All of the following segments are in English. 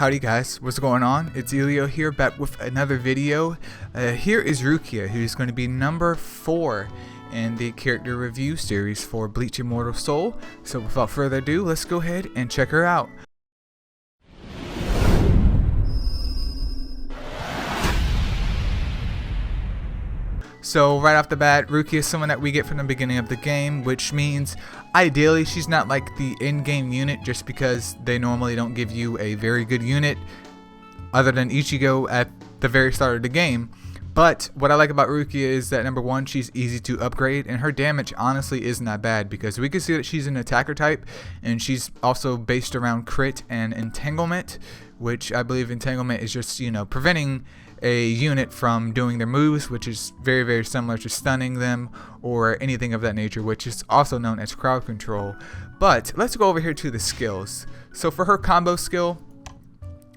Howdy guys, what's going on? It's Elio here, back with another video. Here is Rukia, who's going to be number 4 in the character review series for Bleach Immortal Soul. So without further ado, let's go ahead and check her out. So right off the bat, Rukia is someone that we get from the beginning of the game, which means ideally she's not like the in-game unit just because they normally don't give you a very good unit other than Ichigo at the very start of the game. But what I like about Rukia is that number 1, she's easy to upgrade, and her damage honestly isn't that bad because we can see that she's an attacker type, and she's also based around crit and entanglement, which I believe entanglement is just, preventing a unit from doing their moves, which is very, very similar to stunning them or anything of that nature, which is also known as crowd control. But let's go over here to the skills. So for her combo skill,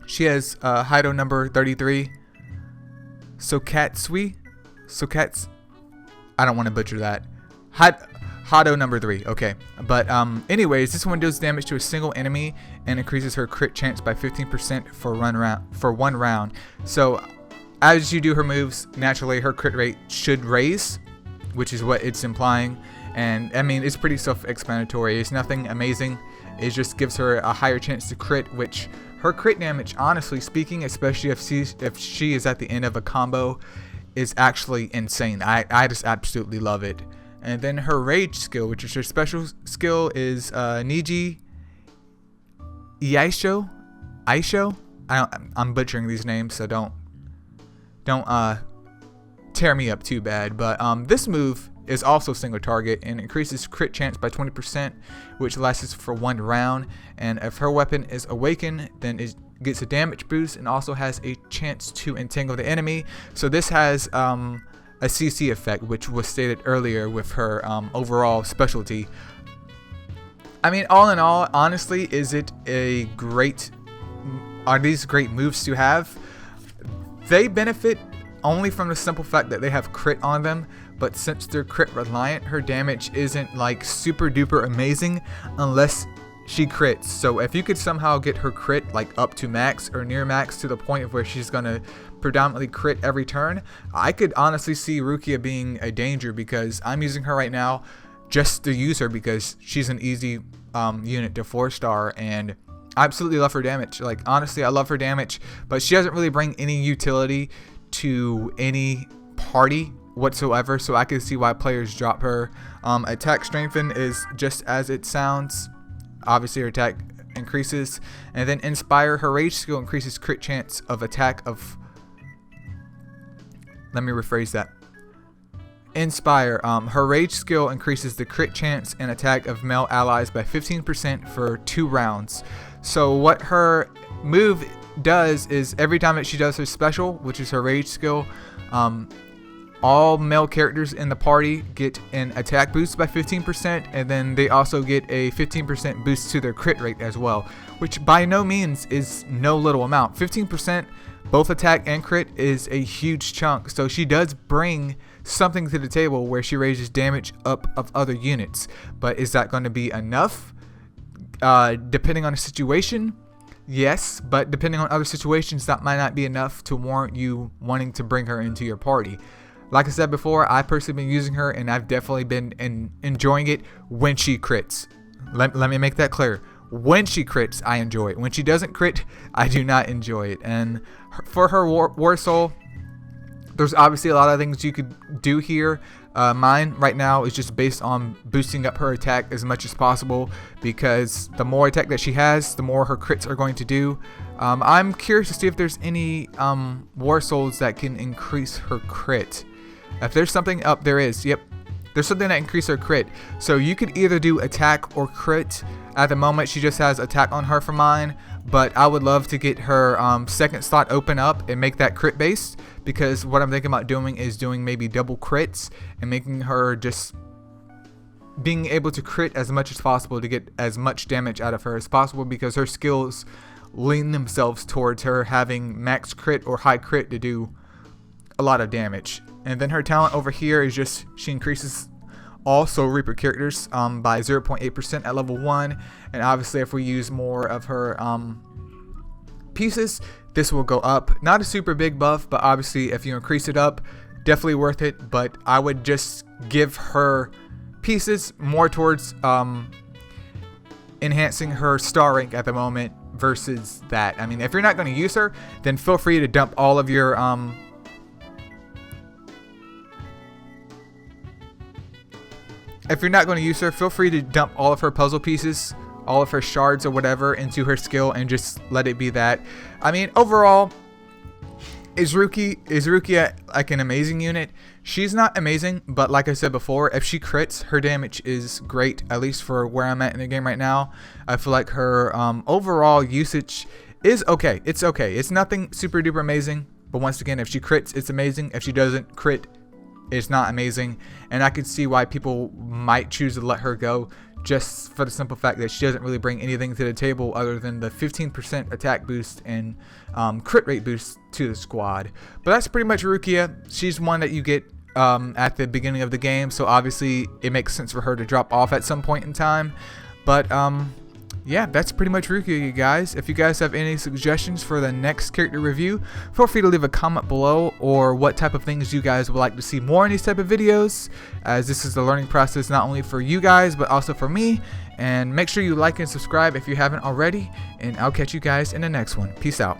she has Haido number 33, Sokatsui, I don't want to butcher that, Hado number 3, okay. But anyways, this one does damage to a single enemy and increases her crit chance by 15% for one round. So as you do her moves, naturally her crit rate should raise, which is what it's implying. And I mean, it's pretty self-explanatory. It's nothing amazing. It just gives her a higher chance to crit, which her crit damage, honestly speaking, especially if she is at the end of a combo, is actually insane. I just absolutely love it. And then her rage skill, which is her special skill, is Niji Aisho. I'm butchering these names, so don't tear me up too bad. But this move is also single target and increases crit chance by 20%, which lasts for 1 round. And if her weapon is awakened, then it gets a damage boost and also has a chance to entangle the enemy. So this has a CC effect, which was stated earlier with her overall specialty. I mean, all in all, honestly, are these great moves to have? They benefit only from the simple fact that they have crit on them, but since they're crit reliant, her damage isn't like super duper amazing unless she crits. So if you could somehow get her crit like up to max or near max to the point of where she's gonna predominantly crit every turn, I could honestly see Rukia being a danger, because I'm using her right now just to use her because she's an easy unit to 4-star, and I absolutely love her damage. Like, honestly, I love her damage, but she doesn't really bring any utility to any party whatsoever, so I can see why players drop her. Attack strengthen is just as it sounds. Obviously her attack increases. And then inspire, her rage skill increases crit chance of attack of, let me rephrase that. Inspire, her rage skill increases the crit chance and attack of male allies by 15% for 2 rounds. So what her move does is every time that she does her special, which is her rage skill, all male characters in the party get an attack boost by 15%, and then they also get a 15% boost to their crit rate as well, which by no means is no little amount. 15% both attack and crit is a huge chunk, so she does bring something to the table where she raises damage up of other units. But is that going to be enough? Depending on the situation, yes, but depending on other situations, that might not be enough to warrant you wanting to bring her into your party. Like I said before, I've personally been using her, and I've definitely been enjoying it when she crits. Let me make that clear. When she crits, I enjoy it. When she doesn't crit, I do not enjoy it. And for her War Soul, there's obviously a lot of things you could do here. Mine right now is just based on boosting up her attack as much as possible, because the more attack that she has, the more her crits are going to do. I'm curious to see if there's any War Souls that can increase her crit. If there's something up, there is. Yep, there's something that increases her crit. So you could either do attack or crit. At the moment, she just has attack on her for mine, but I would love to get her second slot open up and make that crit based, because what I'm thinking about doing is doing maybe double crits and making her just being able to crit as much as possible to get as much damage out of her as possible, because her skills lean themselves towards her having max crit or high crit to do a lot of damage. And then her talent over here is just she increases all Soul Reaper characters by 0.8% at level 1, and obviously if we use more of her pieces, this will go up. Not a super big buff, but obviously if you increase it up, definitely worth it. But I would just give her pieces more towards enhancing her star rank at the moment versus that. I mean, if you're not going to use her, then feel free to dump all of your if you're not going to use her, feel free to dump all of her puzzle pieces, all of her shards or whatever into her skill and just let it be that. I mean, overall, is Rukia like an amazing unit? She's not amazing, but like I said before, if she crits, her damage is great, at least for where I'm at in the game right now. I feel like her overall usage is okay. It's okay. It's nothing super duper amazing, but once again, if she crits, it's amazing. If she doesn't crit, it's not amazing. And I can see why people might choose to let her go, just for the simple fact that she doesn't really bring anything to the table other than the 15% attack boost and crit rate boost to the squad. But that's pretty much Rukia. She's one that you get at the beginning of the game, so obviously it makes sense for her to drop off at some point in time. But yeah, that's pretty much Rukia, you guys. If you guys have any suggestions for the next character review, feel free to leave a comment below, or what type of things you guys would like to see more in these type of videos, as this is the learning process not only for you guys but also for me. And make sure you like and subscribe if you haven't already, and I'll catch you guys in the next one. Peace out.